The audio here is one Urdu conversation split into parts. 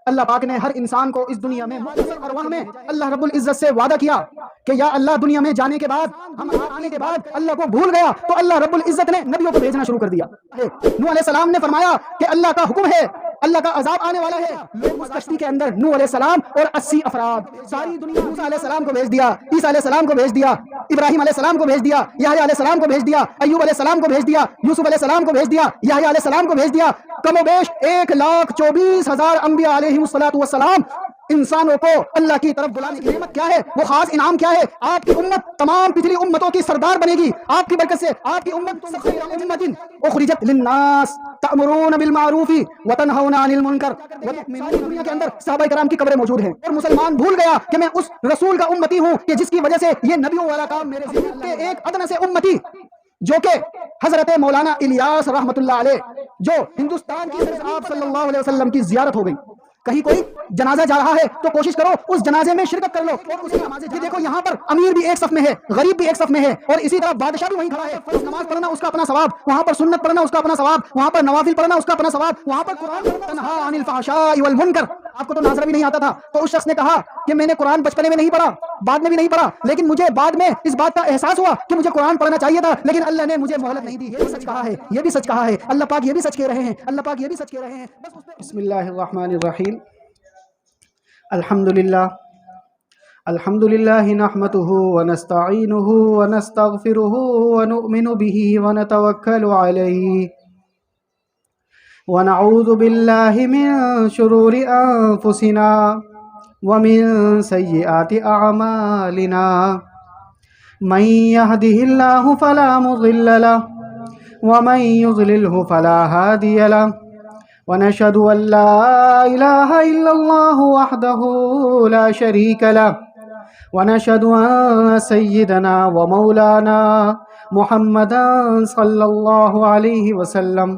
اللہ پاک نے ہر انسان کو اس دنیا میں مختصر ارواح میں اللہ رب العزت سے وعدہ کیا کہ یا اللہ دنیا میں جانے کے بعد ہم آنے کے بعد اللہ کو بھول گیا تو اللہ رب العزت نے نبیوں کو بھیجنا شروع کر دیا. نوح علیہ السلام نے فرمایا کہ اللہ کا حکم ہے، اللہ کا عذاب آنے والا ہے. لوگ اس کشتی کے اندر نوح علیہ السلام اور 80 افراد، ساری دنیا موسیٰ علیہ السلام کو بھیج دیا، عیسیٰ علیہ السلام کو بھیج دیا، ابراہیم علیہ السلام کو بھیج دیا، یحییٰ علیہ السلام کو بھیج دیا، ایوب علیہ السلام کو بھیج دیا، یوسف علیہ السلام کو بھیج دیا، یحییٰ علیہ السلام کو بھیج دیا. کم و بیش 1,24,000 انبیاء علیہم السلام انسانوں کو اللہ کی طرف بلانے کی نعمت کیا ہے، وہ خاص انعام کیا ہے؟ آپ کی امت تمام پچھلی امتوں کی سردار بنے گی. آپ کی برکت سے آپ کی امت خیر امت اخرجت للناس تأمرون بالمعروف وتنہون عن المنکر وتؤمنون. دنیا کے اندر صحابہ کرام کی قبریں موجود ہیں اور مسلمان بھول گیا کہ میں اس رسول کا امتی ہوں کہ جس کی وجہ سے یہ نبیوں والا کام میرے زندگی کے ایک ادنی سے امتی جو کہ حضرت مولانا الیاس رحمت اللہ علیہ، جو ہندوستان کی آپ صلی اللہ علیہ وسلم کی زیارت ہو گئی. کہیں کوئی جنازہ جا رہا ہے تو کوشش کرو اس جنازے میں شرکت کر لو اور اسی نماز یہ دیکھو یہاں پر امیر بھی ایک صف میں ہے، غریب بھی ایک صف میں ہے، اور اسی طرح بادشاہ بھی وہیں کھڑا ہے. فرض نماز پڑھنا اس کا اپنا ثواب، وہاں پر سنت پڑھنا اس کا اپنا ثواب، وہاں پر نوافل پڑھنا اس کا اپنا ثواب، وہاں پر قرآن تنہا عن الفحشاء والمنکر. آپ کو تو ناظرہ بھی نہیں آتا تھا تو اس شخص نے کہا کہ میں نے قرآن بچپنے میں نہیں پڑھا، بعد میں بھی نہیں پڑھا، لیکن مجھے بعد میں اس بات کا احساس ہوا کہ مجھے قرآن پڑھنا چاہیے تھا، لیکن اللہ نے مجھے مہلت نہیں دی. یہ بھی سچ کہا ہے، یہ بھی سچ کہا ہے، اللہ پاک یہ بھی سچ کہہ رہے ہیں، اللہ پاک یہ بھی سچ کہہ رہے ہیں. بسم اللہ الرحمن الرحیم. الحمد للہ نحمده ونستعینه ونستغفره ونؤمن به ونتوکل علیہ ونعوذ باللہ من شرور انفسنا ومن سیئات اعمالنا من يهده الله فلا مضل له ومن يضلله فلا هادي له ونشهد أن لا إله إلا الله وحده لا شريك له ونشهد أن سيدنا ومولانا محمدا صلى الله عليه وسلم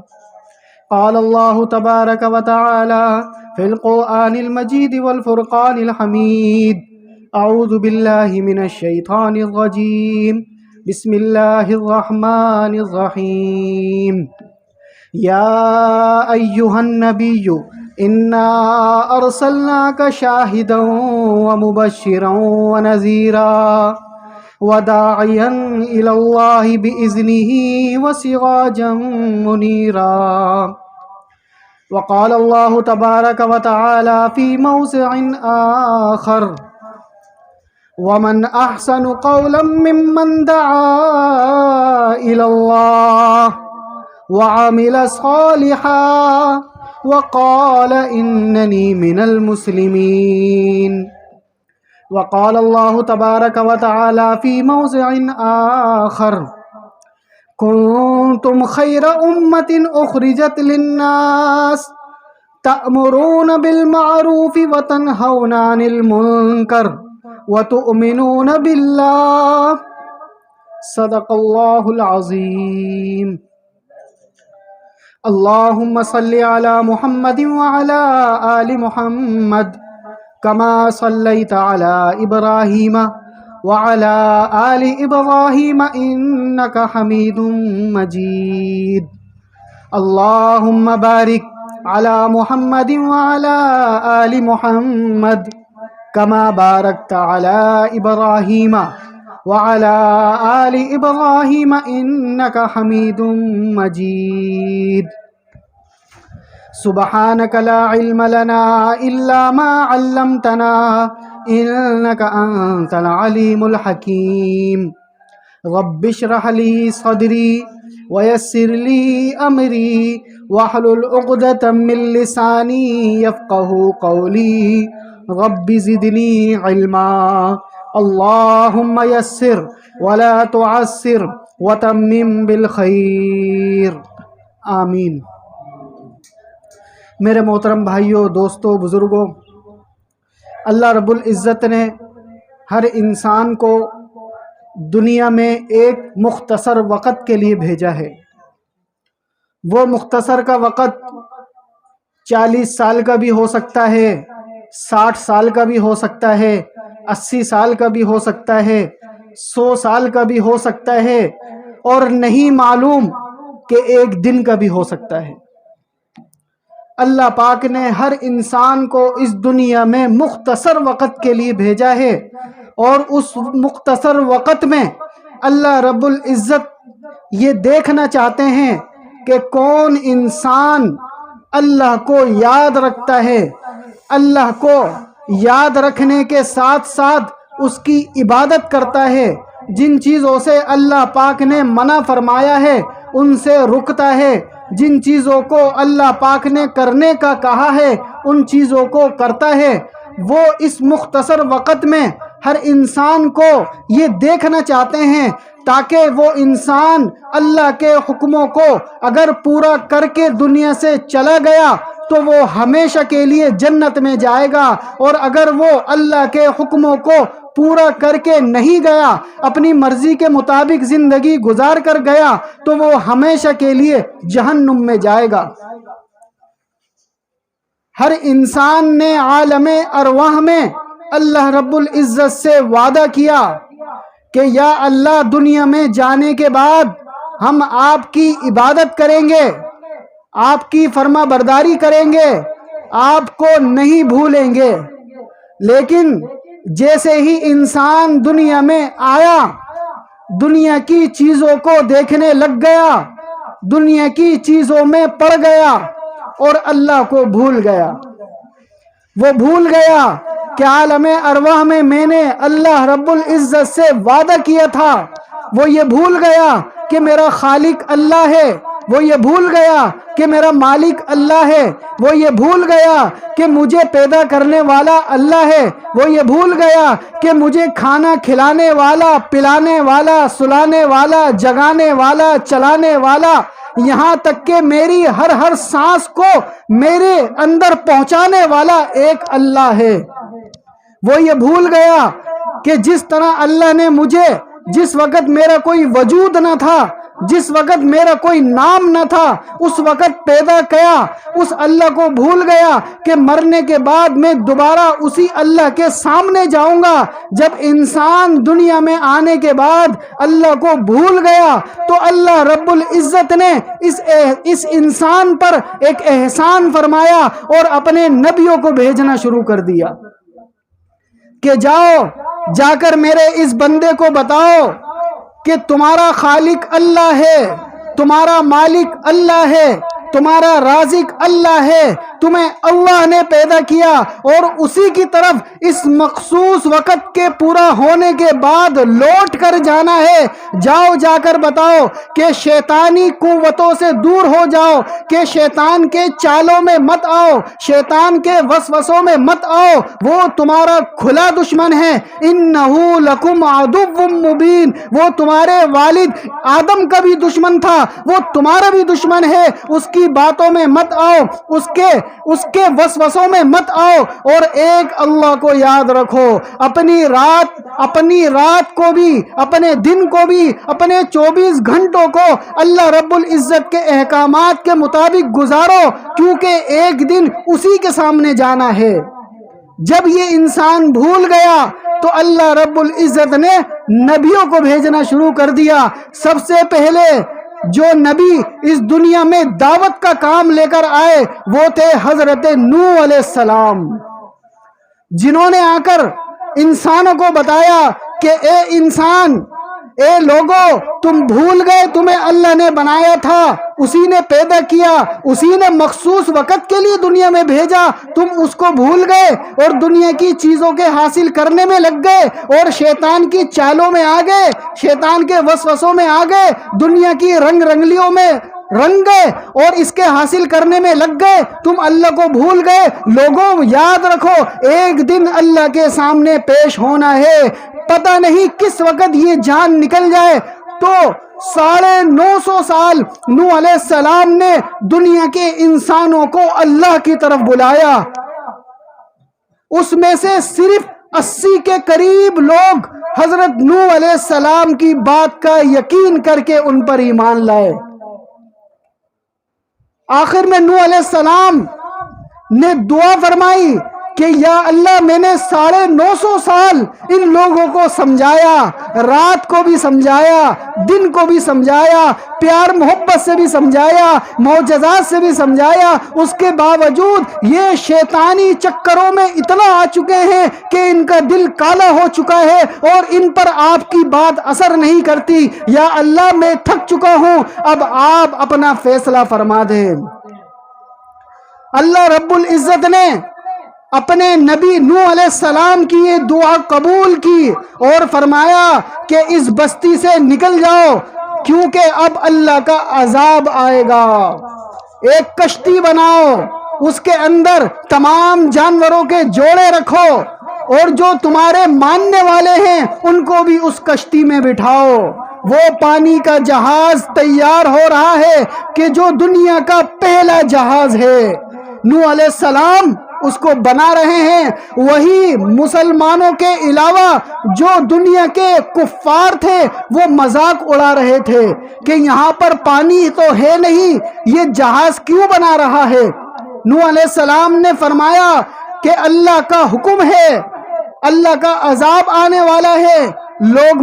قال الله تبارك وتعالى في القرآن المجيد والفرقان الحميد أعوذ بالله من الشيطان الرجيم بسم الله الرحمن الرحيم يا أيها النبي إنا أرسلناك شاهدا ومبشرا ونذيرا وداعيا إلى الله بإذنه وسراجا منيرا. وقال الله تبارك وتعالى في موضع آخر ومن أحسن قولا ممن دعا إلى الله وعمل صالحا وقال إنني من المسلمين. وقال الله تبارك وتعالى في موضع آخر كنتم خير أمة أخرجت للناس تأمرون بالمعروف وتنهون عن المنكر وتؤمنون بالله. صدق الله العظيم. اللهم صل على محمد وعلى آل محمد كما صليت على إبراهيم وعلى آل إبراهيم إنك حميد مجيد. اللهم بارك على محمد وعلى آل محمد كما باركت على إبراهيم وعلى آل إبراهيم إنك حميد مجيد. سبحانك لا علم لنا إلا ما علمتنا إنك أنت العليم الحكيم. رب اشرح لي صدري ويسر لي أمري واحلل عقدة من لساني يفقه قولي. رب زدني علما. اللهم يسر ولا تعسر وتمم بالخير. آمین. میرے محترم بھائیوں، دوستوں، بزرگوں، اللہ رب العزت نے ہر انسان کو دنیا میں ایک مختصر وقت کے لیے بھیجا ہے. وہ مختصر کا وقت 40 سال کا بھی ہو سکتا ہے، 60 سال کا بھی ہو سکتا ہے، 80 سال کا بھی ہو سکتا ہے، 100 سال کا بھی ہو سکتا ہے، اور نہیں معلوم کہ ایک دن کا بھی ہو سکتا ہے. اللہ پاک نے ہر انسان کو اس دنیا میں مختصر وقت کے لیے بھیجا ہے، اور اس مختصر وقت میں اللہ رب العزت یہ دیکھنا چاہتے ہیں کہ کون انسان اللہ کو یاد رکھتا ہے، اللہ کو یاد رکھنے کے ساتھ ساتھ اس کی عبادت کرتا ہے، جن چیزوں سے اللہ پاک نے منع فرمایا ہے ان سے رکتا ہے، جن چیزوں کو اللہ پاک نے کرنے کا کہا ہے ان چیزوں کو کرتا ہے۔ وہ اس مختصر وقت میں ہر انسان کو یہ دیکھنا چاہتے ہیں تاکہ وہ انسان اللہ کے حکموں کو اگر پورا کر کے دنیا سے چلا گیا تو وہ ہمیشہ کے لیے جنت میں جائے گا، اور اگر وہ اللہ کے حکموں کو پورا کر کے نہیں گیا، اپنی مرضی کے مطابق زندگی گزار کر گیا، تو وہ ہمیشہ کے لیے جہنم میں جائے گا۔ ہر انسان نے عالم ارواح میں اللہ رب العزت سے وعدہ کیا کہ یا اللہ دنیا میں جانے کے بعد ہم آپ کی عبادت کریں گے، آپ کی فرما برداری کریں گے، آپ کو نہیں بھولیں گے۔ لیکن جیسے ہی انسان دنیا میں آیا، دنیا کی چیزوں کو دیکھنے لگ گیا، دنیا کی چیزوں میں پڑ گیا اور اللہ کو بھول گیا۔ وہ بھول گیا کہ عالم ارواح میں نے اللہ رب العزت سے وعدہ کیا تھا، وہ یہ بھول گیا کہ میرا خالق اللہ ہے، وہ یہ بھول گیا کہ میرا مالک اللہ ہے، وہ یہ بھول گیا کہ مجھے پیدا کرنے والا اللہ ہے، وہ یہ بھول گیا کہ مجھے کھانا کھلانے والا، پلانے والا، سلانے والا، جگانے والا، چلانے والا، یہاں تک کہ میری ہر سانس کو میرے اندر پہنچانے والا ایک اللہ ہے۔ وہ یہ بھول گیا کہ جس طرح اللہ نے مجھے جس وقت میرا کوئی وجود نہ تھا، جس وقت میرا کوئی نام نہ تھا، اس وقت پیدا کیا، اس اللہ کو بھول گیا کہ مرنے کے بعد میں دوبارہ اسی اللہ کے سامنے جاؤں گا۔ جب انسان دنیا میں آنے کے بعد اللہ کو بھول گیا تو اللہ رب العزت نے اس انسان پر ایک احسان فرمایا اور اپنے نبیوں کو بھیجنا شروع کر دیا کہ جاؤ جا کر میرے اس بندے کو بتاؤ کہ تمہارا خالق اللہ ہے، تمہارا مالک اللہ ہے، تمہارا رازق اللہ ہے، تمہیں اللہ نے پیدا کیا اور اسی کی طرف اس مخصوص وقت کے پورا ہونے کے بعد لوٹ کر جانا ہے۔ جاؤ جا کر بتاؤ کہ شیطانی قوتوں سے دور ہو جاؤ، کہ شیطان کے چالوں میں مت آؤ، شیطان کے وسوسوں میں مت آؤ، وہ تمہارا کھلا دشمن ہے۔ انہو لکم عدو مبین، وہ تمہارے والد آدم کا بھی دشمن تھا، وہ تمہارا بھی دشمن ہے، اس کی باتوں میں مت آؤ، اس کے وسوسوں میں مت آؤ، اور ایک اللہ کو یاد رکھو۔ اپنی رات کو بھی، اپنے دن کو بھی، اپنے 24 گھنٹوں کو اللہ رب العزت کے احکامات کے مطابق گزارو، کیونکہ ایک دن اسی کے سامنے جانا ہے۔ جب یہ انسان بھول گیا تو اللہ رب العزت نے نبیوں کو بھیجنا شروع کر دیا۔ سب سے پہلے جو نبی اس دنیا میں دعوت کا کام لے کر آئے وہ تھے حضرت نوح علیہ السلام، جنہوں نے آ کر انسانوں کو بتایا کہ اے انسان، اے لوگو، تم بھول گئے تمہیں اللہ نے بنایا تھا، اسی نے پیدا کیا، اسی نے مخصوص وقت کے لیے دنیا میں بھیجا، تم اس کو بھول گئے اور دنیا کی چیزوں کے حاصل کرنے میں لگ گئے اور شیطان کی چالوں میں آ گئے، شیطان کے وسوسوں میں آ گئے، دنیا کی رنگ رنگلیوں میں رنگ گئے اور اس کے حاصل کرنے میں لگ گئے، تم اللہ کو بھول گئے۔ لوگوں یاد رکھو، ایک دن اللہ کے سامنے پیش ہونا ہے، پتہ نہیں کس وقت یہ جان نکل جائے۔ تو 950 سال نوح علیہ السلام نے دنیا کے انسانوں کو اللہ کی طرف بلایا، اس میں سے صرف 80 کے قریب لوگ حضرت نوح علیہ السلام کی بات کا یقین کر کے ان پر ایمان لائے۔ آخر میں نوح علیہ السلام نے دعا فرمائی کہ یا اللہ میں نے 950 سال ان لوگوں کو سمجھایا، رات کو بھی سمجھایا، دن کو بھی سمجھایا، پیار محبت سے بھی سمجھایا، معجزات سے بھی سمجھایا، اس کے باوجود یہ شیطانی چکروں میں اتنا آ چکے ہیں کہ ان کا دل کالا ہو چکا ہے اور ان پر آپ کی بات اثر نہیں کرتی۔ یا اللہ میں تھک چکا ہوں، اب آپ اپنا فیصلہ فرما دیں۔ اللہ رب العزت نے اپنے نبی نوح علیہ السلام کی یہ دعا قبول کی اور فرمایا کہ اس بستی سے نکل جاؤ کیونکہ اب اللہ کا عذاب آئے گا۔ ایک کشتی بناؤ، اس کے اندر تمام جانوروں کے جوڑے رکھو اور جو تمہارے ماننے والے ہیں ان کو بھی اس کشتی میں بٹھاؤ۔ وہ پانی کا جہاز تیار ہو رہا ہے کہ جو دنیا کا پہلا جہاز ہے۔ نوح علیہ السلام اس کو بنا رہے ہیں، وہی مسلمانوں کے علاوہ جو دنیا کے کفار تھے وہ مذاق اڑا رہے تھے کہ یہاں پر پانی تو ہے نہیں، یہ جہاز کیوں بنا رہا ہے؟ نوح علیہ السلام نے فرمایا کہ اللہ کا حکم ہے، اللہ کا عذاب آنے والا ہے۔ لوگ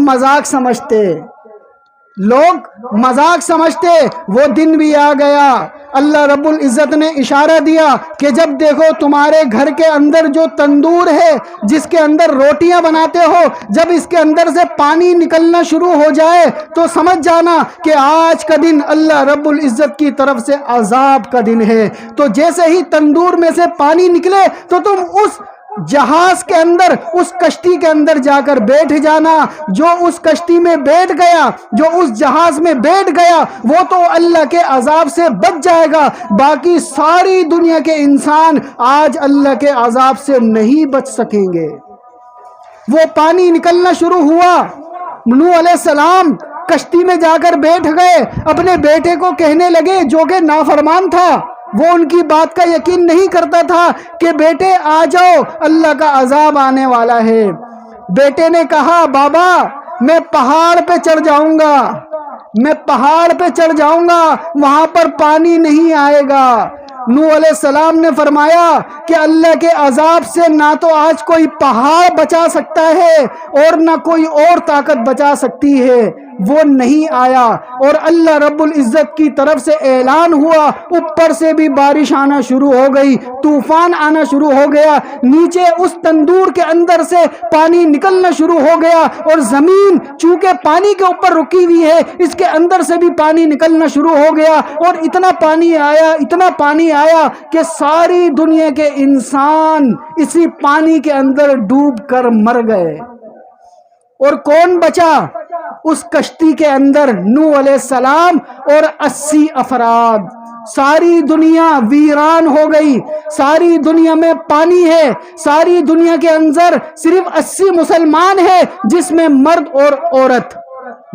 مذاق سمجھتے، وہ دن بھی آ گیا۔ اللہ رب العزت نے اشارہ دیا کہ جب دیکھو تمہارے گھر کے اندر جو تندور ہے جس کے اندر روٹیاں بناتے ہو، جب اس کے اندر سے پانی نکلنا شروع ہو جائے تو سمجھ جانا کہ آج کا دن اللہ رب العزت کی طرف سے عذاب کا دن ہے۔ تو جیسے ہی تندور میں سے پانی نکلے تو تم اس جہاز کے اندر، اس کشتی کے اندر جا کر بیٹھ جانا۔ جو اس کشتی میں بیٹھ گیا، جو اس جہاز میں بیٹھ گیا، وہ تو اللہ کے عذاب سے بچ جائے گا، باقی ساری دنیا کے انسان آج اللہ کے عذاب سے نہیں بچ سکیں گے۔ وہ پانی نکلنا شروع ہوا، نوح علیہ السلام کشتی میں جا کر بیٹھ گئے، اپنے بیٹے کو کہنے لگے جو کہ نافرمان تھا، وہ ان کی بات کا یقین نہیں کرتا تھا کہ بیٹے آ جاؤ اللہ کا عذاب آنے والا ہے۔ بیٹے نے کہا بابا میں پہاڑ پہ چڑھ جاؤں گا، وہاں پر پانی نہیں آئے گا۔ نوح علیہ السلام نے فرمایا کہ اللہ کے عذاب سے نہ تو آج کوئی پہاڑ بچا سکتا ہے اور نہ کوئی اور طاقت بچا سکتی ہے، وہ نہیں آیا۔ اور اللہ رب العزت کی طرف سے اعلان ہوا، اوپر سے بھی بارش آنا شروع ہو گئی، طوفان آنا شروع ہو گیا، نیچے اس تندور کے اندر سے پانی نکلنا شروع ہو گیا، اور زمین چونکہ پانی کے اوپر رکی ہوئی ہے اس کے اندر سے بھی پانی نکلنا شروع ہو گیا، اور اتنا پانی آیا کہ ساری دنیا کے انسان اسی پانی کے اندر ڈوب کر مر گئے۔ اور کون بچا اس کشتی کے اندر؟ نوح علیہ السلام اور 80 افراد۔ ساری دنیا ویران ہو گئی، ساری دنیا میں پانی ہے، ساری دنیا کے اندر صرف 80 مسلمان ہیں، جس میں مرد اور عورت،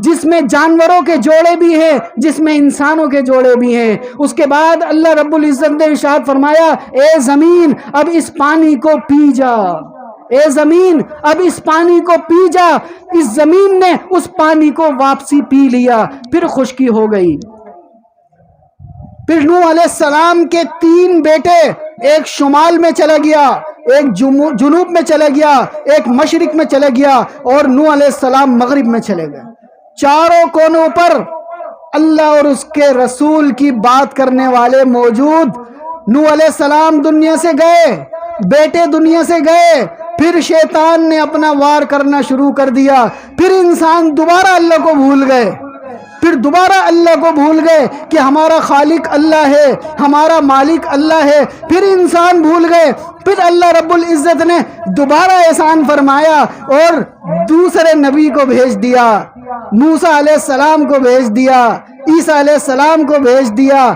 جس میں جانوروں کے جوڑے بھی ہیں، جس میں انسانوں کے جوڑے بھی ہیں۔ اس کے بعد اللہ رب العزت نے ارشاد فرمایا اے زمین اب اس پانی کو پی جا، اے زمین اب اس پانی کو پی جا۔ اس زمین نے اس پانی کو واپسی پی لیا، پھر خشکی ہو گئی۔ پھر نوح علیہ السلام کے 3 بیٹے، ایک شمال میں چلا گیا، ایک جنوب میں چلا گیا، ایک مشرق میں چلا گیا، اور نوح علیہ السلام مغرب میں چلے گئے۔ چاروں کونوں پر اللہ اور اس کے رسول کی بات کرنے والے موجود۔ نوح علیہ السلام دنیا سے گئے، بیٹے دنیا سے گئے، پھر شیطان نے اپنا وار کرنا شروع کر دیا، پھر انسان دوبارہ اللہ کو بھول گئے، کہ ہمارا خالق اللہ ہے، ہمارا مالک اللہ ہے، پھر انسان بھول گئے۔ پھر اللہ رب العزت نے دوبارہ احسان فرمایا اور دوسرے نبی کو بھیج دیا، موسیٰ علیہ السلام کو بھیج دیا، عیسیٰ علیہ السلام کو بھیج دیا،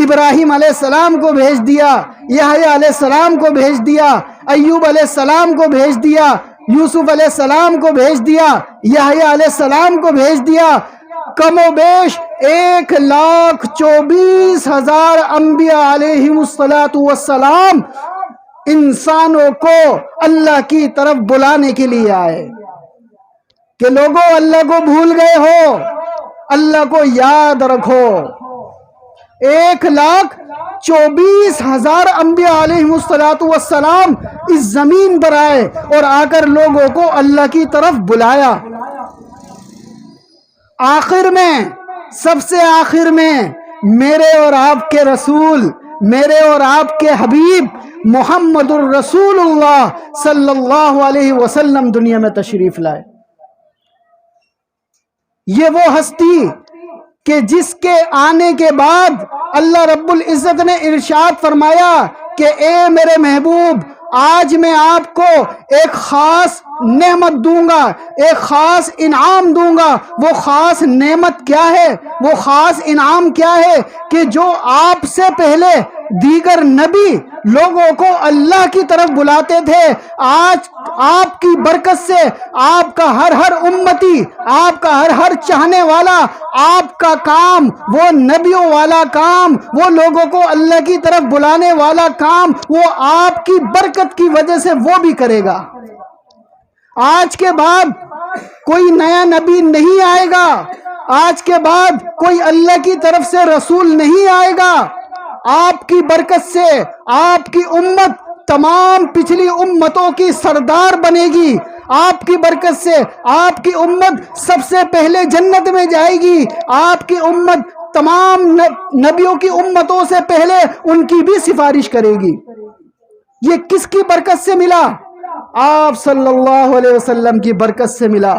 ابراہیم علیہ السلام کو بھیج دیا، یحییٰ علیہ السلام کو بھیج دیا، ایوب علیہ السلام کو بھیج دیا، یوسف علیہ السلام کو بھیج دیا، یحییٰ علیہ السلام کو بھیج دیا۔ کم و بیش 1,24,000 انبیاء علیہم السلام انسانوں کو اللہ کی طرف بلانے کے لیے آئے کہ لوگوں اللہ کو بھول گئے ہو، اللہ کو یاد رکھو، 1,24,000 انبیاء علیہم السلام اس زمین پر آئے اور آ کر لوگوں کو اللہ کی طرف بلایا. آخر میں، سب سے آخر میں، میرے اور آپ کے رسول، میرے اور آپ کے حبیب محمد الرسول اللہ صلی اللہ علیہ وسلم دنیا میں تشریف لائے. یہ وہ ہستی کہ جس کے آنے کے بعد اللہ رب العزت نے ارشاد فرمایا کہ اے میرے محبوب، آج میں آپ کو ایک خاص نعمت دوں گا، ایک خاص انعام دوں گا. وہ خاص نعمت کیا ہے؟ وہ خاص انعام کیا ہے؟ کہ جو آپ سے پہلے دیگر نبی لوگوں کو اللہ کی طرف بلاتے تھے، آج آپ کی برکت سے آپ کا ہر امتی، آپ کا ہر چاہنے والا، آپ کا کام، وہ نبیوں والا کام، وہ لوگوں کو اللہ کی طرف بلانے والا کام، وہ آپ کی برکت کی وجہ سے وہ بھی کرے گا. آج کے بعد کوئی نیا نبی نہیں آئے گا، آج کے بعد کوئی اللہ کی طرف سے رسول نہیں آئے گا. آپ کی برکت سے آپ کی امت تمام پچھلی امتوں کی سردار بنے گی. آپ کی برکت سے آپ کی امت سب سے پہلے جنت میں جائے گی. آپ کی امت تمام نبیوں کی امتوں سے پہلے ان کی بھی سفارش کرے گی. یہ کس کی برکت سے ملا؟ آپ صلی اللہ علیہ وسلم کی برکت سے ملا.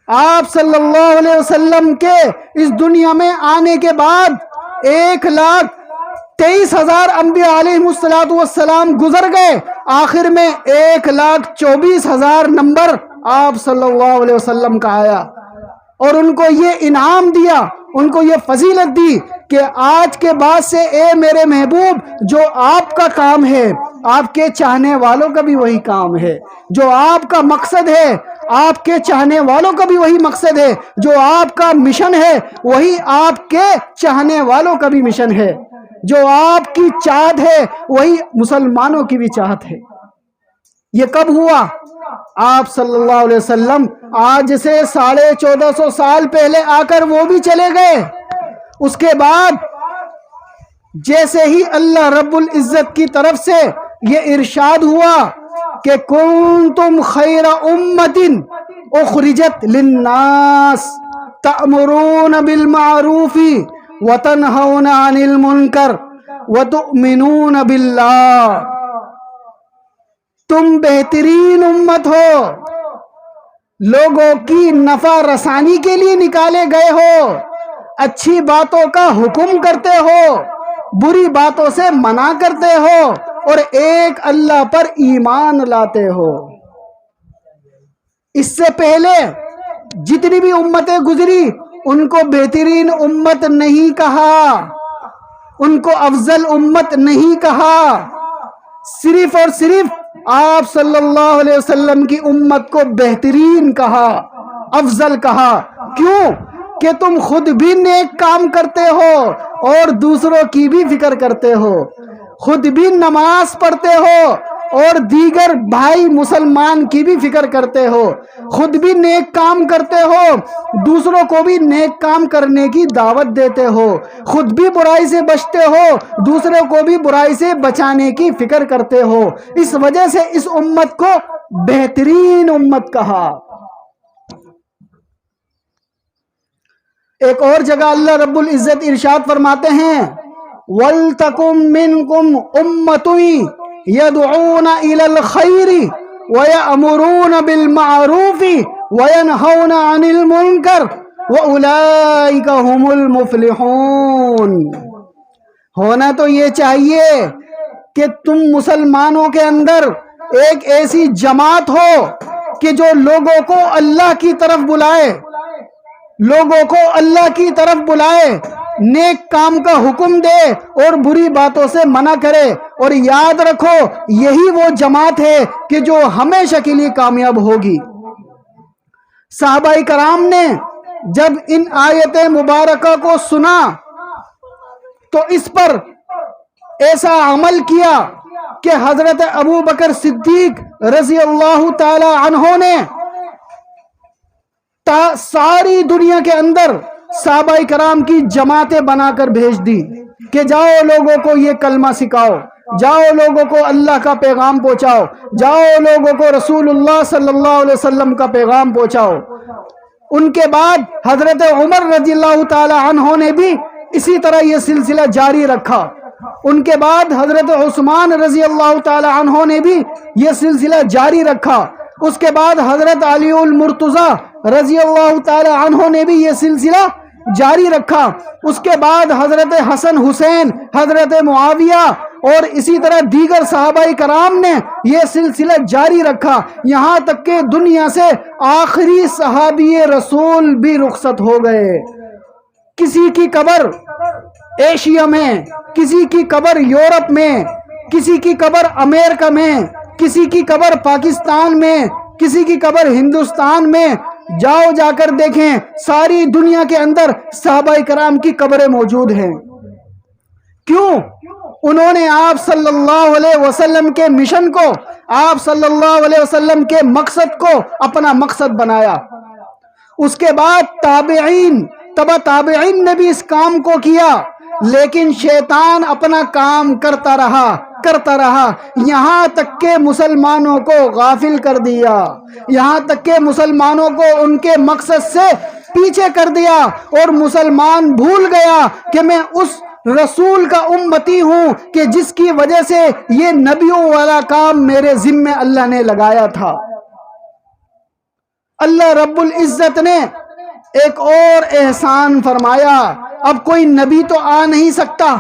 آپ صلی اللہ علیہ وسلم کے اس دنیا میں آنے کے بعد 1,23,000 انبیاء علیہم السلام گزر گئے. آخر میں 1,24,000 نمبر آپ صلی اللہ علیہ وسلم کا آیا اور ان کو یہ انعام دیا، ان کو یہ فضیلت دی کہ آج کے بعد سے اے میرے محبوب، جو آپ کا کام ہے آپ کے چاہنے والوں کا بھی وہی کام ہے. جو آپ کا مقصد ہے آپ کے چاہنے والوں کا بھی وہی مقصد ہے. جو آپ کا مشن ہے وہی آپ کے چاہنے والوں کا بھی مشن ہے. جو آپ کی چاہت ہے وہی مسلمانوں کی بھی چاہت ہے. یہ کب ہوا؟ آپ صلی اللہ علیہ وسلم آج سے 1450 سال پہلے آ کر وہ بھی چلے گئے. اس کے بعد جیسے ہی اللہ رب العزت کی طرف سے یہ ارشاد ہوا کہ کنتم خیر امت اخرجت للناس تأمرون بالمعروف وتنہون عن المنکر وتؤمنون باللہ. تم بہترین امت ہو، لوگوں کی نفع رسانی کے لیے نکالے گئے ہو، اچھی باتوں کا حکم کرتے ہو، بری باتوں سے منع کرتے ہو اور ایک اللہ پر ایمان لاتے ہو. اس سے پہلے جتنی بھی امتیں گزری ان کو بہترین امت نہیں کہا، ان کو افضل امت نہیں کہا، صرف اور صرف آپ صلی اللہ علیہ وسلم کی امت کو بہترین کہا، افضل کہا. کیوں؟ کہ تم خود بھی نیک کام کرتے ہو اور دوسروں کی بھی فکر کرتے ہو، خود بھی نماز پڑھتے ہو اور دیگر بھائی مسلمان کی بھی فکر کرتے ہو، خود بھی نیک کام کرتے ہو، دوسروں کو بھی نیک کام کرنے کی دعوت دیتے ہو، خود بھی برائی سے بچتے ہو، دوسروں کو بھی برائی سے بچانے کی فکر کرتے ہو. اس وجہ سے اس امت کو بہترین امت کہا. ایک اور جگہ اللہ رب العزت ارشاد فرماتے ہیں وَلْتَكُمْ مِنْكُمْ أُمَّةٌ يَدْعُونَ إِلَى الْخَيْرِ وَيَأْمُرُونَ بِالْمَعْرُوفِ وَيَنْهَوْنَ عَنِ الْمُنْكَرِ وَأُولَئِكَ هُمُ الْمُفْلِحُونَ. ہونا تو یہ چاہیے کہ تم مسلمانوں کے اندر ایک ایسی جماعت ہو کہ جو لوگوں کو اللہ کی طرف بلائے، لوگوں کو اللہ کی طرف بلائے، نیک کام کا حکم دے اور بری باتوں سے منع کرے. اور یاد رکھو یہی وہ جماعت ہے کہ جو ہمیشہ کے لیے کامیاب ہوگی. صحابہ کرام نے جب ان آیت مبارکہ کو سنا تو اس پر ایسا عمل کیا کہ حضرت ابو بکر صدیق رضی اللہ تعالی عنہ نے ساری دنیا کے اندر صحابہ کرام کی جماعتیں بنا کر بھیج دی کہ جاؤ لوگوں کو یہ کلمہ سکھاؤ، جاؤ لوگوں کو اللہ کا پیغام پہنچاؤ، جاؤ لوگوں کو رسول اللہ صلی اللہ علیہ وسلم کا پیغام پہنچاؤ۔ ان کے بعد حضرت عمر رضی اللہ تعالی عنہ نے بھی اسی طرح یہ سلسلہ جاری رکھا۔ ان کے بعد حضرت عثمان رضی اللہ تعالی عنہ نے بھی یہ سلسلہ جاری رکھا۔ اس کے بعد حضرت علی المرتضی رضی اللہ تعالی عنہ نے بھی یہ سلسلہ جاری رکھا۔ اس کے بعد حضرت حسن حسین، حضرت معاویہ اور اسی طرح دیگر صحابہ کرام نے یہ سلسلہ جاری رکھا، یہاں تک کہ دنیا سے آخری صحابی رسول بھی رخصت ہو گئے۔ کسی کی قبر ایشیا میں، کسی کی قبر یورپ میں، کسی کی قبر امریکہ میں، کسی کی قبر پاکستان میں، کسی کی قبر ہندوستان میں، جاؤ جا کر دیکھیں، ساری دنیا کے اندر صحابہ کرام کی قبریں موجود ہیں۔ کیوں؟ انہوں نے آپ صلی اللہ علیہ وسلم کے مشن کو، آپ صلی اللہ علیہ وسلم کے مقصد کو اپنا مقصد بنایا۔ اس کے بعد تابعین، تبع تابعین نے بھی اس کام کو کیا، لیکن شیطان اپنا کام کرتا رہا، یہاں تک کہ مسلمانوں کو غافل کر دیا، یہاں تک کہ مسلمانوں کو ان کے مقصد سے پیچھے کر دیا، اور مسلمان بھول گیا کہ میں اس رسول کا امتی ہوں کہ جس کی وجہ سے یہ نبیوں والا کام میرے ذمے اللہ نے لگایا تھا۔ اللہ رب العزت نے ایک اور احسان فرمایا۔ اب کوئی نبی تو آ نہیں سکتا،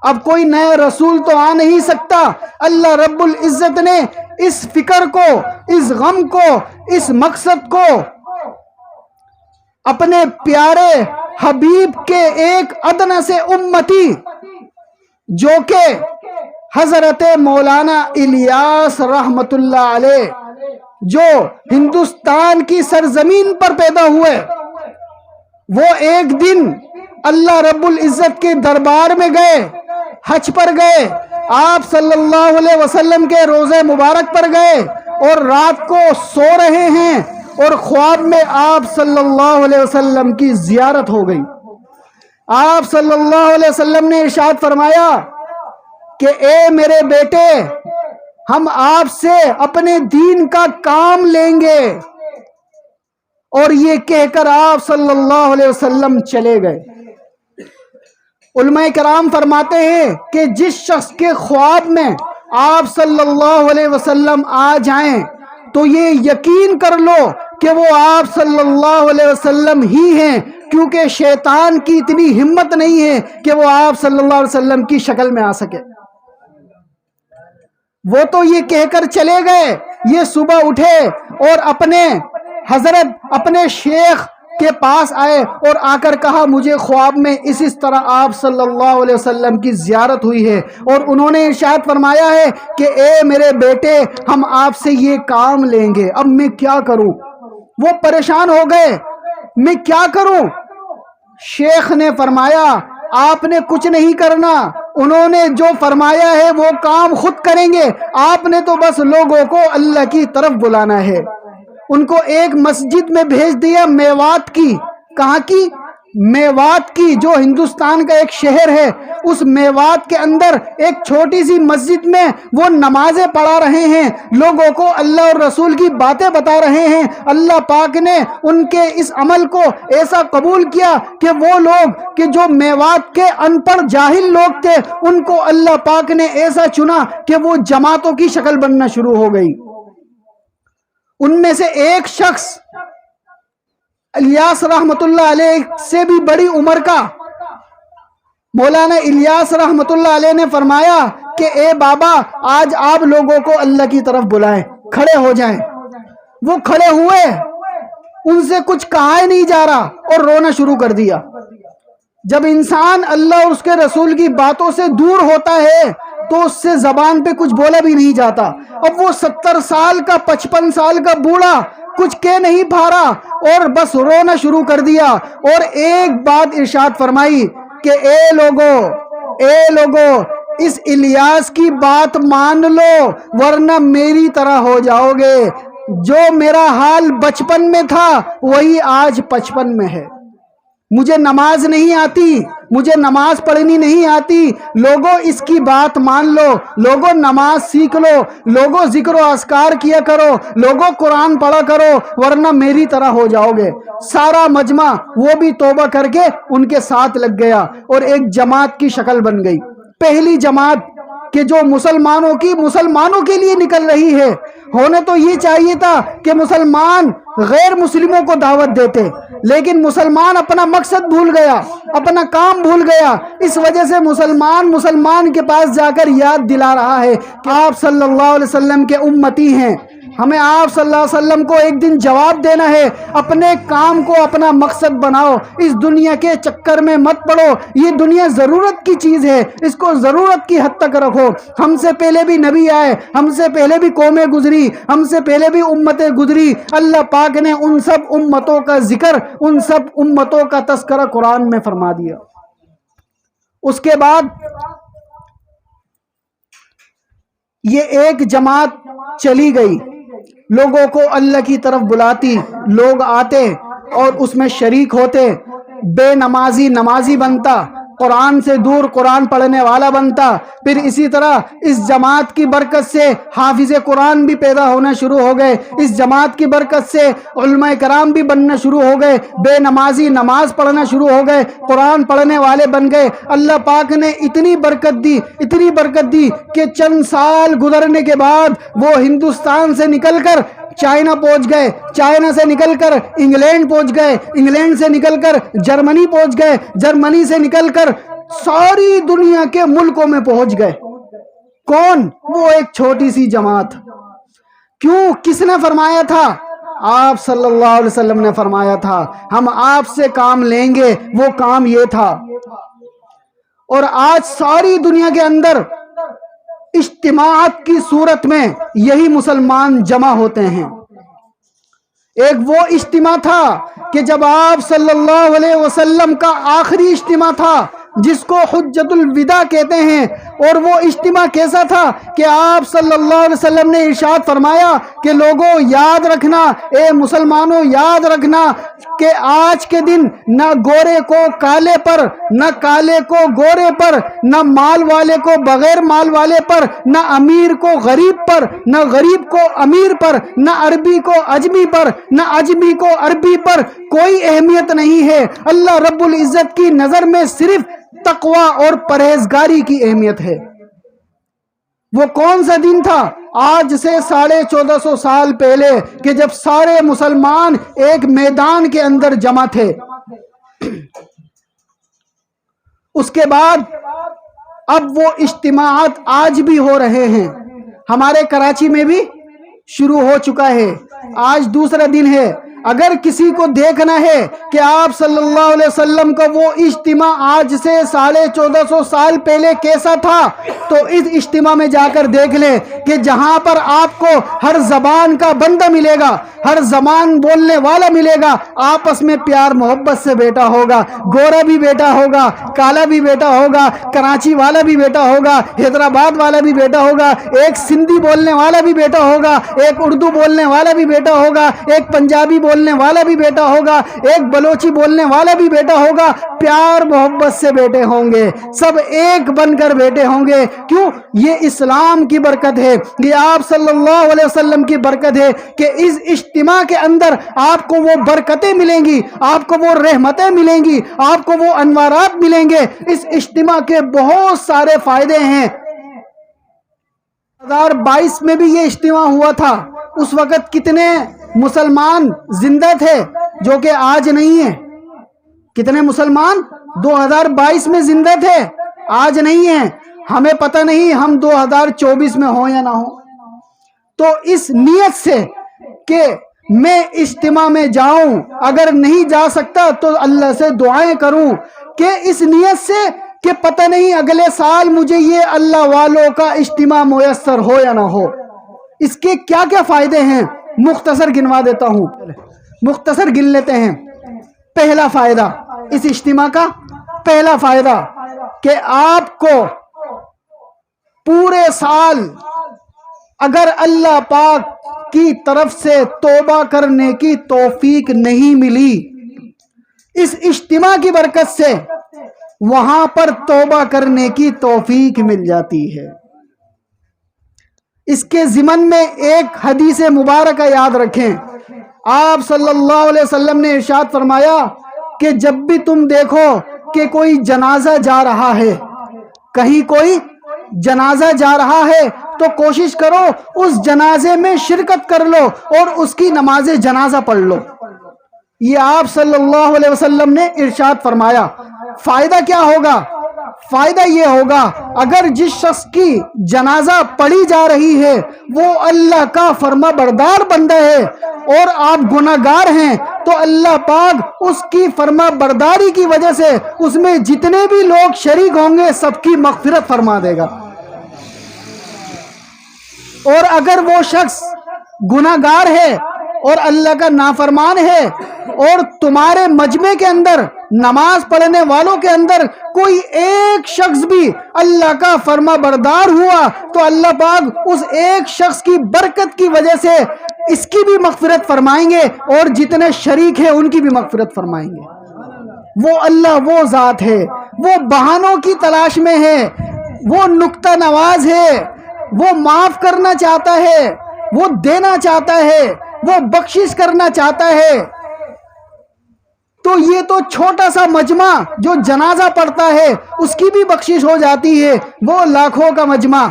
اب کوئی نیا رسول تو آ نہیں سکتا۔ اللہ رب العزت نے اس فکر کو، اس غم کو، اس مقصد کو اپنے پیارے حبیب کے ایک ادنیٰ سے امتی جو کہ حضرت مولانا الیاس رحمت اللہ علیہ، جو ہندوستان کی سرزمین پر پیدا ہوئے، وہ ایک دن اللہ رب العزت کے دربار میں گئے، حج پر گئے، آپ صلی اللہ علیہ وسلم کے روضے مبارک پر گئے اور رات کو سو رہے ہیں اور خواب میں آپ صلی اللہ علیہ وسلم کی زیارت ہو گئی۔ آپ صلی اللہ علیہ وسلم نے ارشاد فرمایا کہ اے میرے بیٹے، ہم آپ سے اپنے دین کا کام لیں گے، اور یہ کہہ کر آپ صلی اللہ علیہ وسلم چلے گئے۔ علماء کرام فرماتے ہیں کہ جس شخص کے خواب میں آپ صلی اللہ علیہ وسلم آ جائیں تو یہ یقین کر لو کہ وہ آپ صلی اللہ علیہ وسلم ہی ہیں، کیونکہ شیطان کی اتنی ہمت نہیں ہے کہ وہ آپ صلی اللہ علیہ وسلم کی شکل میں آ سکے۔ وہ تو یہ کہہ کر چلے گئے، یہ صبح اٹھے اور اپنے حضرت، اپنے شیخ کے پاس آئے اور آ کر کہا مجھے خواب میں اس طرح آپ صلی اللہ علیہ وسلم کی زیارت ہوئی ہے، اور انہوں نے ارشاد فرمایا ہے کہ اے میرے بیٹے، ہم آپ سے یہ کام لیں گے، اب میں کیا کروں؟ وہ پریشان ہو گئے، میں کیا کروں؟ شیخ نے فرمایا آپ نے کچھ نہیں کرنا، انہوں نے جو فرمایا ہے وہ کام خود کریں گے، آپ نے تو بس لوگوں کو اللہ کی طرف بلانا ہے۔ ان کو ایک مسجد میں بھیج دیا، میوات کی۔ کہاں کی؟ میوات کی، جو ہندوستان کا ایک شہر ہے، اس میوات کے اندر ایک چھوٹی سی مسجد میں وہ نمازیں پڑھا رہے ہیں، لوگوں کو اللہ اور رسول کی باتیں بتا رہے ہیں۔ اللہ پاک نے ان کے اس عمل کو ایسا قبول کیا کہ وہ لوگ کہ جو میوات کے ان پڑھ جاہل لوگ تھے، ان کو اللہ پاک نے ایسا چنا کہ وہ جماعتوں کی شکل بننا شروع ہو گئی۔ ان میں سے ایک شخص الیاس رحمت اللہ علیہ سے بھی بڑی عمر کا، مولانا الیاس رحمت اللہ علیہ نے فرمایا کہ اے بابا، آج آپ لوگوں کو اللہ کی طرف بلائیں، کھڑے ہو جائیں۔ وہ کھڑے ہوئے، ان سے کچھ کہا ہی نہیں جا رہا اور رونا شروع کر دیا۔ جب انسان اللہ اور اس کے رسول کی باتوں سے دور ہوتا ہے تو اس سے زبان پہ کچھ بولا بھی نہیں جاتا۔ اب وہ 70 سال کا، 55 سال کا بوڑھا کچھ کہہ نہیں پا رہا اور بس رونا شروع کر دیا، اور ایک بات ارشاد فرمائی کہ اے لوگو، اس الیاس کی بات مان لو ورنہ میری طرح ہو جاؤ گے۔ جو میرا حال بچپن میں تھا وہی آج 55 میں ہے۔ مجھے نماز نہیں آتی، مجھے نماز پڑھنی نہیں آتی، لوگوں اس کی بات مان لو، لوگوں نماز سیکھ لو، لوگوں ذکر و اذکار کیا کرو، لوگوں قرآن پڑھا کرو، ورنہ میری طرح ہو جاؤ گے۔ سارا مجمع وہ بھی توبہ کر کے ان کے ساتھ لگ گیا اور ایک جماعت کی شکل بن گئی، پہلی جماعت کہ جو مسلمانوں کے لیے نکل رہی ہے۔ ہونے تو یہ چاہیے تھا کہ مسلمان غیر مسلموں کو دعوت دیتے، لیکن مسلمان اپنا مقصد بھول گیا، اپنا کام بھول گیا۔ اس وجہ سے مسلمان کے پاس جا کر یاد دلا رہا ہے کہ آپ صلی اللہ علیہ وسلم کے امتی ہیں، ہمیں آپ صلی اللہ علیہ وسلم کو ایک دن جواب دینا ہے۔ اپنے کام کو اپنا مقصد بناؤ، اس دنیا کے چکر میں مت پڑو، یہ دنیا ضرورت کی چیز ہے، اس کو ضرورت کی حد تک رکھو۔ ہم سے پہلے بھی نبی آئے، ہم سے پہلے بھی قومیں گزری، ہم سے پہلے بھی امتیں گزری، اللہ پاک نے ان سب امتوں کا ذکر، ان سب امتوں کا تذکرہ قرآن میں فرما دیا۔ اس کے بعد یہ ایک جماعت چلی گئی، لوگوں کو اللہ کی طرف بلاتی، لوگ آتے اور اس میں شریک ہوتے، بے نمازی نمازی بنتا، قرآن سے دور قرآن پڑھنے والا بنتا۔ پھر اسی طرح اس جماعت کی برکت سے حافظ قرآن بھی پیدا ہونا شروع ہو گئے، اس جماعت کی برکت سے علماء کرام بھی بننا شروع ہو گئے، بے نمازی نماز پڑھنا شروع ہو گئے، قرآن پڑھنے والے بن گئے۔ اللہ پاک نے اتنی برکت دی کہ چند سال گزرنے کے بعد وہ ہندوستان سے نکل کر چائنا پہنچ گئے، چائنا سے نکل کر انگلینڈ پہنچ گئے، انگلینڈ سے نکل کر جرمنی پہنچ گئے، جرمنی سے نکل کر ساری دنیا کے ملکوں میں پہنچ گئے۔ کون؟ وہ ایک چھوٹی سی جماعت۔ کیوں؟ کس نے فرمایا تھا؟ آپ صلی اللہ علیہ وسلم نے فرمایا تھا ہم آپ سے کام لیں گے، وہ کام یہ تھا۔ اور آج ساری دنیا کے اندر اجتماعات کی صورت میں یہی مسلمان جمع ہوتے ہیں۔ ایک وہ اجتماع تھا کہ جب آپ صلی اللہ علیہ وسلم کا آخری اجتماع تھا، جس کو حجت الوداع کہتے ہیں، اور وہ اجتماع کیسا تھا کہ آپ صلی اللہ علیہ وسلم نے ارشاد فرمایا کہ لوگوں یاد رکھنا، اے مسلمانوں یاد رکھنا کہ آج کے دن نہ گورے کو کالے پر، نہ کالے کو گورے پر، نہ مال والے کو بغیر مال والے پر، نہ امیر کو غریب پر، نہ غریب کو امیر پر، نہ عربی کو اجمی پر، نہ اجمی کو عربی پر کوئی اہمیت نہیں ہے۔ اللہ رب العزت کی نظر میں صرف تقوی اور پرہیزگاری کی اہمیت ہے۔ وہ کون سا دن تھا؟ آج سے 1450 سال پہلے، کہ جب سارے مسلمان ایک میدان کے اندر جمع تھے۔ اس کے بعد اب وہ اجتماعات آج بھی ہو رہے ہیں، ہمارے کراچی میں بھی شروع ہو چکا ہے، آج دوسرا دن ہے۔ اگر کسی کو دیکھنا ہے کہ آپ صلی اللہ علیہ وسلم کا وہ اجتماع آج سے 1450 سال پہلے کیسا تھا، تو اس اجتماع میں جا کر دیکھ لیں کہ جہاں پر آپ کو ہر زبان کا بندہ ملے گا، ہر زبان بولنے والا ملے گا، آپس میں پیار محبت سے بیٹا ہوگا، گورا بھی بیٹا ہوگا، کالا بھی بیٹا ہوگا، کراچی والا بھی بیٹا ہوگا، حیدرآباد والا بھی بیٹا ہوگا، ایک سندھی بولنے والا بھی بیٹا ہوگا، ایک اردو بولنے والا بھی بیٹا ہوگا، ایک پنجابی بولنے والا بھی بیٹا ہوگا، ایک بلوچی بولنے والا بھی بیٹا ہوگا۔ پیار محبت سے بیٹے ہوں گے، سب ایک بن کر بیٹے ہوں گے۔ کیوں؟ یہ اسلام کی برکت ہے، یہ آپ صلی اللہ علیہ وسلم کی برکت ہے کہ اس اجتماع کے اندر آپ کو وہ برکتیں ملیں گی، آپ کو وہ رحمتیں ملیں گی، آپ کو وہ انوارات ملیں گے۔ اس اجتماع کے بہت سارے فائدے ہیں۔ 2022 میں بھی یہ اجتماع ہوا تھا، اس وقت کتنے مسلمان زندہ تھے جو کہ آج نہیں ہیں؟ کتنے مسلمان 2022 میں زندہ تھے، آج نہیں ہیں؟ ہمیں پتہ نہیں ہم 2024 میں ہوں یا نہ ہوں۔ تو اس نیت سے کہ میں اجتماع میں جاؤں، اگر نہیں جا سکتا تو اللہ سے دعائیں کروں، کہ اس نیت سے کہ پتہ نہیں اگلے سال مجھے یہ اللہ والوں کا اجتماع میسر ہو یا نہ ہو۔ اس کے کیا کیا فائدے ہیں مختصر گنوا دیتا ہوں، مختصر گن لیتے ہیں۔ پہلا فائدہ اس اجتماع کا، پہلا فائدہ کہ آپ کو پورے سال اگر اللہ پاک کی طرف سے توبہ کرنے کی توفیق نہیں ملی اس اجتماع کی برکت سے وہاں پر توبہ کرنے کی توفیق مل جاتی ہے۔ اس کے ضمن میں ایک حدیث مبارکہ یاد رکھیں، آپ صلی اللہ علیہ وسلم نے ارشاد فرمایا کہ جب بھی تم دیکھو کہ کوئی جنازہ جا رہا ہے، کہیں کوئی جنازہ جا رہا ہے، تو کوشش کرو اس جنازے میں شرکت کر لو اور اس کی نماز جنازہ پڑھ لو۔ یہ آپ صلی اللہ علیہ وسلم نے ارشاد فرمایا۔ فائدہ کیا ہوگا؟ فائدہ یہ ہوگا، اگر جس شخص کی جنازہ پڑھی جا رہی ہے وہ اللہ کا فرما بردار بندہ ہے اور آپ گناہگار ہیں، تو اللہ پاک اس کی فرما برداری کی وجہ سے اس میں جتنے بھی لوگ شریک ہوں گے سب کی مغفرت فرما دے گا۔ اور اگر وہ شخص گناہگار ہے اور اللہ کا نافرمان ہے اور تمہارے مجمع کے اندر نماز پڑھنے والوں کے اندر کوئی ایک شخص بھی اللہ کا فرما بردار ہوا، تو اللہ پاک اس ایک شخص کی برکت کی وجہ سے اس کی بھی مغفرت فرمائیں گے اور جتنے شریک ہیں ان کی بھی مغفرت فرمائیں گے۔ وہ اللہ وہ ذات ہے، وہ بہانوں کی تلاش میں ہے، وہ نکتہ نواز ہے، وہ معاف کرنا چاہتا ہے، وہ دینا چاہتا ہے، وہ بخشش کرنا چاہتا ہے۔ تو یہ تو چھوٹا سا مجمع جو جنازہ پڑھتا ہے اس کی بھی بخشش ہو جاتی ہے، وہ لاکھوں کا مجمع،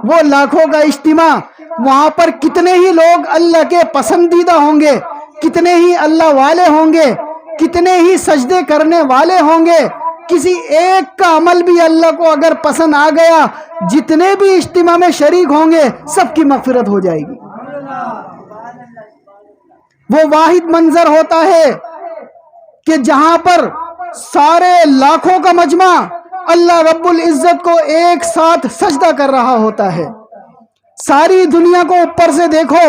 وہ لاکھوں کا اجتماع، وہاں پر کتنے ہی لوگ اللہ کے پسندیدہ ہوں گے، کتنے ہی اللہ والے ہوں گے، کتنے ہی سجدے کرنے والے ہوں گے۔ کسی ایک کا عمل بھی اللہ کو اگر پسند آ گیا، جتنے بھی اجتماع میں شریک ہوں گے سب کی مغفرت ہو جائے گی۔ وہ واحد منظر ہوتا ہے کہ جہاں پر سارے لاکھوں کا مجمع اللہ رب العزت کو ایک ساتھ سجدہ کر رہا ہوتا ہے۔ ساری دنیا کو اوپر سے دیکھو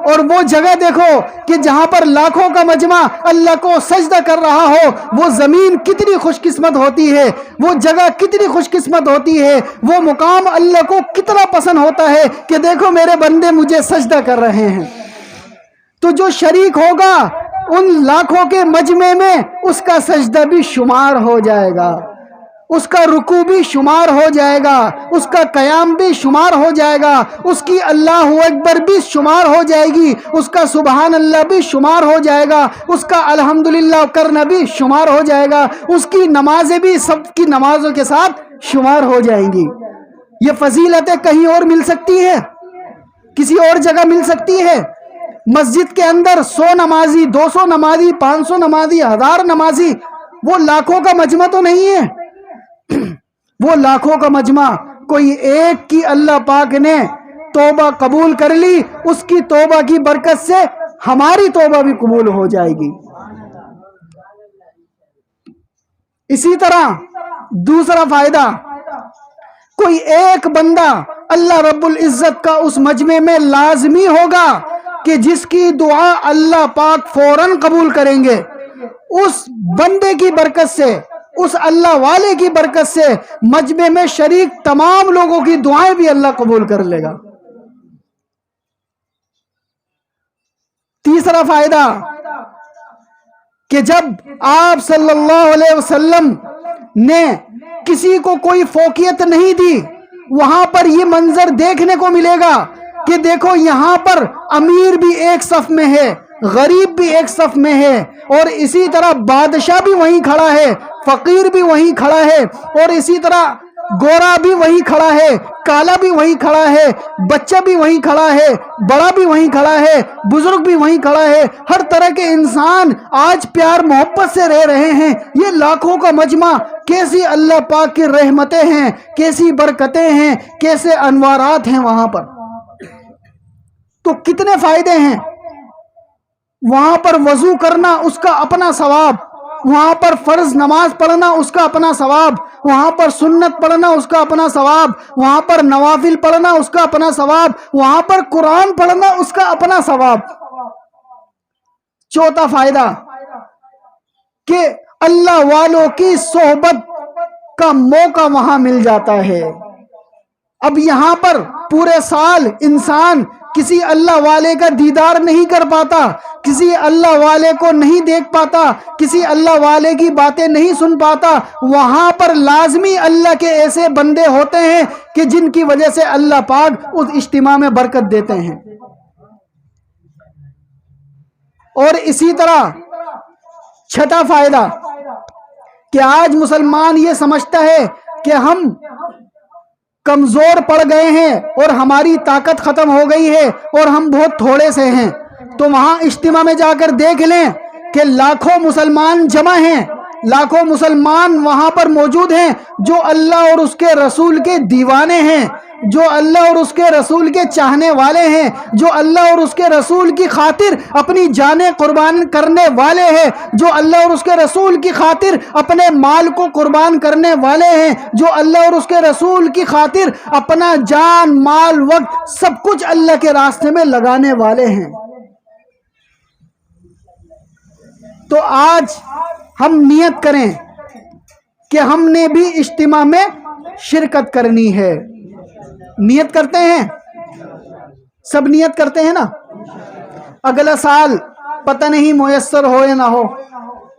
اور وہ جگہ دیکھو کہ جہاں پر لاکھوں کا مجمع اللہ کو سجدہ کر رہا ہو، وہ زمین کتنی خوش قسمت ہوتی ہے، وہ جگہ کتنی خوش قسمت ہوتی ہے، وہ مقام اللہ کو کتنا پسند ہوتا ہے کہ دیکھو میرے بندے مجھے سجدہ کر رہے ہیں۔ تو جو شریک ہوگا ان لاکھوں کے مجمع میں اس کا سجدہ بھی شمار ہو جائے گا، اس کا رکوع بھی شمار ہو جائے گا، اس کا قیام بھی شمار ہو جائے گا، اس کی اللہ اکبر بھی شمار ہو جائے گی، اس کا سبحان اللہ بھی شمار ہو جائے گا، اس کا الحمدللہ کرنا بھی شمار ہو جائے گا، اس کی نمازیں بھی سب کی نمازوں کے ساتھ شمار ہو جائیں گی۔ یہ فضیلتیں کہیں اور مل سکتی ہے؟ کسی اور جگہ مل سکتی ہے؟ مسجد کے اندر 100 نمازی، 200 نمازی، 500 نمازی، 1000 نمازی، وہ لاکھوں کا مجمع تو نہیں ہے۔ وہ لاکھوں کا مجمع کوئی ایک کی اللہ پاک نے توبہ قبول کر لی، اس کی توبہ کی برکت سے ہماری توبہ بھی قبول ہو جائے گی۔ اسی طرح دوسرا فائدہ، کوئی ایک بندہ اللہ رب العزت کا اس مجمع میں لازمی ہوگا کہ جس کی دعا اللہ پاک فوراً قبول کریں گے۔ اس بندے کی برکت سے، اس اللہ والے کی برکت سے مجمع میں شریک تمام لوگوں کی دعائیں بھی اللہ قبول کر لے گا۔ تیسرا فائدہ کہ جب آپ صلی اللہ علیہ وسلم نے کسی کو کوئی فوقیت نہیں دی، وہاں پر یہ منظر دیکھنے کو ملے گا کہ دیکھو یہاں پر امیر بھی ایک صف میں ہے، غریب بھی ایک صف میں ہے، اور اسی طرح بادشاہ بھی وہیں کھڑا ہے، فقیر بھی وہیں کھڑا ہے، اور اسی طرح گورا بھی وہیں کھڑا ہے، کالا بھی وہیں کھڑا ہے، بچہ بھی وہیں کھڑا ہے، بڑا بھی وہیں کھڑا ہے، بزرگ بھی وہیں کھڑا ہے، ہر طرح کے انسان آج پیار محبت سے رہ رہے ہیں۔ یہ لاکھوں کا مجمع، کیسی اللہ پاک کی رحمتیں ہیں، کیسی برکتیں ہیں، کیسے انوارات ہیں وہاں پر۔ تو کتنے فائدے ہیں۔ وہاں پر وضو کرنا اس کا اپنا ثواب، وہاں پر فرض نماز پڑھنا اس کا اپنا ثواب، وہاں پر سنت پڑھنا اس کا اپنا ثواب، وہاں پر نوافل پڑھنا اس کا اپنا ثواب، وہاں پر قرآن پڑھنا اس کا اپنا ثواب۔ چوتھا فائدہ کہ اللہ والوں کی صحبت کا موقع وہاں مل جاتا ہے۔ اب یہاں پر پورے سال انسان کسی اللہ والے کا دیدار نہیں کر پاتا، کسی اللہ والے کو نہیں دیکھ پاتا، کسی اللہ والے کی باتیں نہیں سن پاتا، وہاں پر لازمی اللہ کے ایسے بندے ہوتے ہیں کہ جن کی وجہ سے اللہ پاک اس اجتماع میں برکت دیتے ہیں۔ اور اسی طرح چھٹا فائدہ کہ آج مسلمان یہ سمجھتا ہے کہ ہم کمزور پڑ گئے ہیں اور ہماری طاقت ختم ہو گئی ہے اور ہم بہت تھوڑے سے ہیں، تو وہاں اجتماع میں جا کر دیکھ لیں کہ لاکھوں مسلمان جمع ہیں، لاکھوں مسلمان وہاں پر موجود ہیں جو اللہ اور اس کے رسول کے دیوانے ہیں، جو اللہ اور اس کے رسول کے چاہنے والے ہیں، جو اللہ اور اس کے رسول کی خاطر اپنی جانیں قربان کرنے والے ہیں، جو اللہ اور اس کے رسول کی خاطر اپنے مال کو قربان کرنے والے ہیں، جو اللہ اور اس کے رسول کی خاطر اپنا جان مال وقت سب کچھ اللہ کے راستے میں لگانے والے ہیں۔ تو آج ہم نیت کریں کہ ہم نے بھی اجتماع میں شرکت کرنی ہے۔ نیت کرتے ہیں، سب نیت کرتے ہیں نا؟ اگلا سال پتہ نہیں میسر ہو یا نہ ہو،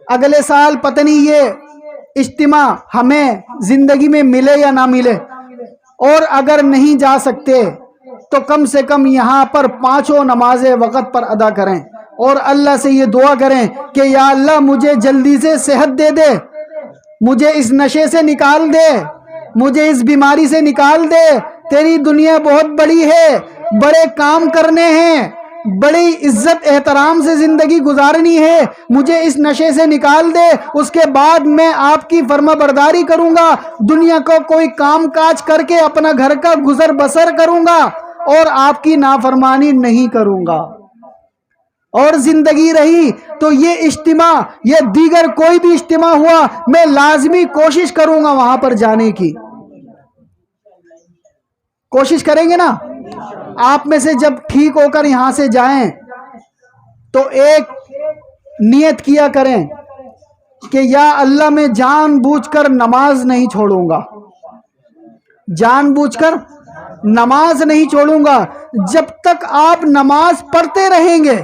اگلے سال پتہ نہیں یہ اجتماع ہمیں زندگی میں ملے یا نہ ملے، اور اگر نہیں جا سکتے تو کم سے کم یہاں پر 5 نمازیں وقت پر ادا کریں اور اللہ سے یہ دعا کریں کہ یا اللہ مجھے جلدی سے صحت دے دے، مجھے اس نشے سے نکال دے، مجھے اس بیماری سے نکال دے، تیری دنیا بہت بڑی ہے، بڑے کام کرنے ہیں، بڑی عزت احترام سے زندگی گزارنی ہے، مجھے اس نشے سے نکال دے، اس کے بعد میں آپ کی فرما برداری کروں گا، دنیا کو کوئی کام کاج کر کے اپنا گھر کا گزر بسر کروں گا اور آپ کی نافرمانی نہیں کروں گا۔ اور زندگی رہی تو یہ اجتماع، یہ دیگر کوئی بھی اجتماع ہوا، میں لازمی کوشش کروں گا وہاں پر جانے کی۔ کوشش کریں گے نا؟ آپ میں سے جب ٹھیک ہو کر یہاں سے جائیں تو ایک نیت کیا کریں کہ یا اللہ میں جان بوجھ کر نماز نہیں چھوڑوں گا، جان بوجھ کر نماز نہیں چھوڑوں گا۔ جب تک آپ نماز پڑھتے رہیں گے،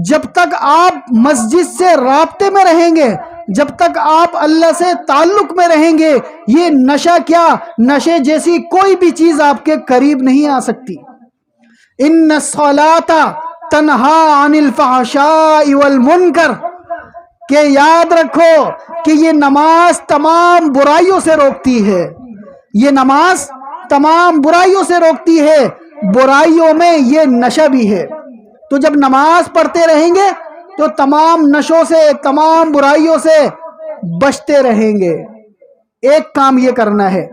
جب تک آپ مسجد سے رابطے میں رہیں گے، جب تک آپ اللہ سے تعلق میں رہیں گے، یہ نشہ کیا، نشے جیسی کوئی بھی چیز آپ کے قریب نہیں آ سکتی۔ ان الصلاۃ تنہا عن الفحشاء والمنکر، کہ یاد رکھو کہ یہ نماز تمام برائیوں سے روکتی ہے، یہ نماز تمام برائیوں سے روکتی ہے، برائیوں میں یہ نشہ بھی ہے۔ تو جب نماز پڑھتے رہیں گے تو تمام نشوں سے، تمام برائیوں سے بچتے رہیں گے۔ ایک کام یہ کرنا ہے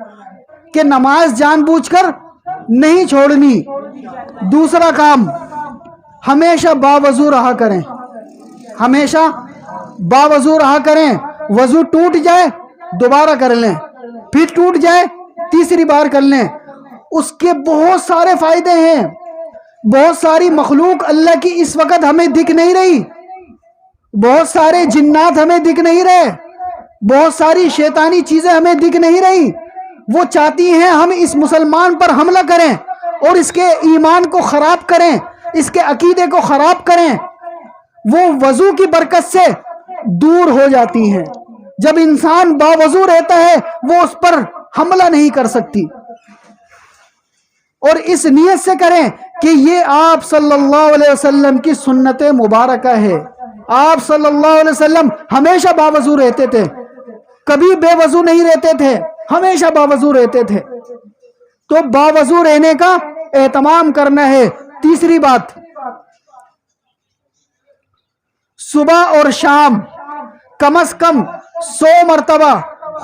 کہ نماز جان بوجھ کر نہیں چھوڑنی۔ دوسرا کام، ہمیشہ باوضو رہا کریں، ہمیشہ باوضو رہا کریں۔ وضو ٹوٹ جائے دوبارہ کر لیں، پھر ٹوٹ جائے تیسری بار کر لیں۔ اس کے بہت سارے فائدے ہیں۔ بہت ساری مخلوق اللہ کی اس وقت ہمیں دکھ نہیں رہی، بہت سارے جنات ہمیں دکھ نہیں رہے، بہت ساری شیطانی چیزیں ہمیں دکھ نہیں رہی، وہ چاہتی ہیں ہم اس مسلمان پر حملہ کریں اور اس کے ایمان کو خراب کریں، اس کے عقیدے کو خراب کریں۔ وہ وضو کی برکت سے دور ہو جاتی ہیں۔ جب انسان باوضو رہتا ہے وہ اس پر حملہ نہیں کر سکتی۔ اور اس نیت سے کریں کہ یہ آپ صلی اللہ علیہ وسلم کی سنت مبارکہ ہے۔ آپ صلی اللہ علیہ وسلم ہمیشہ باوضو رہتے تھے، کبھی بے وضو نہیں رہتے تھے، ہمیشہ باوضو رہتے تھے۔ تو باوضو رہنے کا اہتمام کرنا ہے۔ تیسری بات، صبح اور شام کم از کم 100 مرتبہ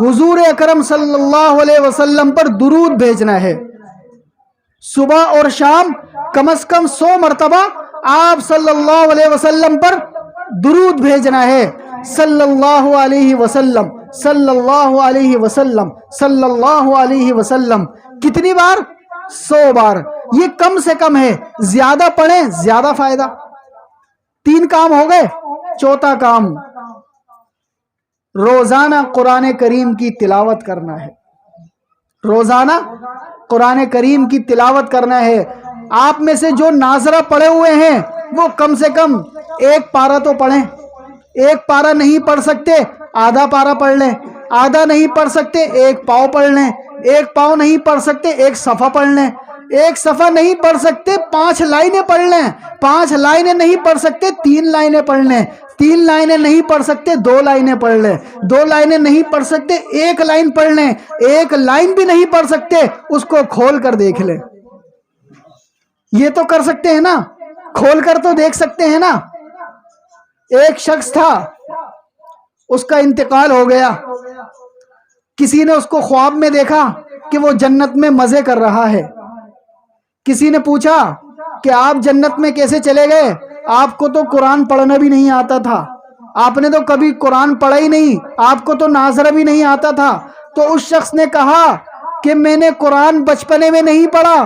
حضور اکرم صلی اللہ علیہ وسلم پر درود بھیجنا ہے۔ صبح اور شام کم از کم 100 مرتبہ آپ صلی اللہ علیہ وسلم پر درود بھیجنا ہے۔ صلی اللہ علیہ وسلم، صلی اللہ علیہ وسلم، صلی اللہ علیہ وسلم۔ کتنی بار؟ 100 بار۔ یہ کم سے کم ہے، زیادہ پڑھیں زیادہ فائدہ۔ 3 کام ہو گئے۔ چوتھا کام، روزانہ قرآن کریم کی تلاوت کرنا ہے۔ روزانہ قرآن کریم کی تلاوت کرنا ہے۔ آپ میں سے جو ناظرہ پڑھے ہوئے ہیں وہ کم سے کم ایک پارہ تو پڑھیں. ایک پارہ نہیں پڑھ سکتے آدھا پارہ پڑھ لیں. آدھا نہیں پڑھ سکتے ایک پاؤ پڑھ لیں. ایک پاؤ نہیں پڑھ سکتے ایک صفحہ پڑھ لیں. ایک صفحہ نہیں پڑھ سکتے 5 لائنیں پڑھ لیں. 5 لائنیں نہیں پڑھ سکتے 3 لائنیں پڑھ لیں. 3 لائنیں نہیں پڑھ سکتے 2 لائنیں پڑھ لیں. 2 لائنیں نہیں پڑھ سکتے 1 لائن پڑھ لیں. 1 لائن بھی نہیں پڑھ سکتے اس کو کھول کر دیکھ لیں. یہ تو کر سکتے ہیں نا, کھول کر تو دیکھ سکتے ہیں نا. ایک شخص تھا, اس کا انتقال ہو گیا. کسی نے اس کو خواب میں دیکھا کہ وہ جنت میں مزے کر رہا ہے. کسی نے پوچھا کہ آپ جنت میں کیسے چلے گئے؟ آپ کو تو قرآن پڑھنا بھی نہیں آتا تھا, آپ نے تو کبھی قرآن پڑھا ہی نہیں, آپ کو تو ناظرہ بھی نہیں آتا تھا. تو اس شخص نے کہا کہ میں نے قرآن بچپنے میں نہیں پڑھا,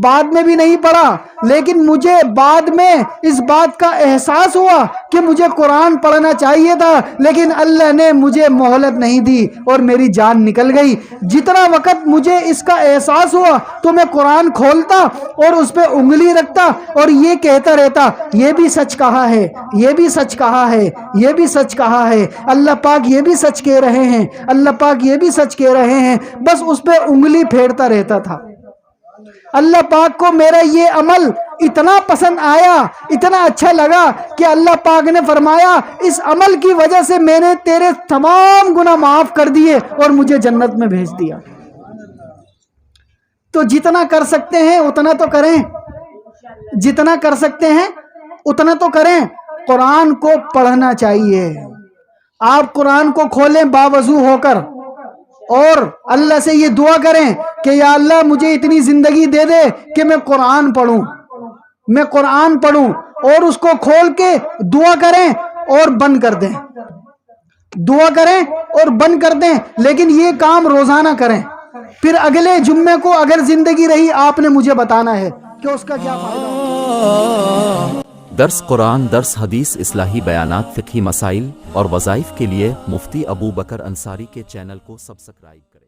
بعد میں بھی نہیں پڑھا, لیکن مجھے بعد میں اس بات کا احساس ہوا کہ مجھے قرآن پڑھنا چاہیے تھا, لیکن اللہ نے مجھے مہلت نہیں دی اور میری جان نکل گئی. جتنا وقت مجھے اس کا احساس ہوا تو میں قرآن کھولتا اور اس پہ انگلی رکھتا اور یہ کہتا رہتا, یہ بھی سچ کہا ہے, یہ بھی سچ کہا ہے, یہ بھی سچ کہا ہے, اللہ پاک یہ بھی سچ کہہ رہے ہیں, اللہ پاک یہ بھی سچ کہہ رہے ہیں. بس اس پہ انگلی پھیرتا رہتا تھا. اللہ پاک کو میرا یہ عمل اتنا پسند آیا, اتنا اچھا لگا کہ اللہ پاک نے فرمایا اس عمل کی وجہ سے میں نے تیرے تمام گناہ معاف کر دیے اور مجھے جنت میں بھیج دیا. تو جتنا کر سکتے ہیں اتنا تو کریں, جتنا کر سکتے ہیں اتنا تو کریں. قرآن کو پڑھنا چاہیے. آپ قرآن کو کھولیں باوضو ہو کر اور اللہ سے یہ دعا کریں کہ یا اللہ مجھے اتنی زندگی دے دے کہ میں قرآن پڑھوں, میں قرآن پڑھوں, اور اس کو کھول کے دعا کریں اور بند کر دیں. دعا کریں اور بند کر دیں, لیکن یہ کام روزانہ کریں. پھر اگلے جمعے کو اگر زندگی رہی آپ نے مجھے بتانا ہے کہ اس کا کیا فائدہ ہوگا. درس قرآن، درس حدیث، اصلاحی بیانات، فقہی مسائل اور وظائف کے لیے مفتی ابو بکر انصاری کے چینل کو سبسکرائب کریں.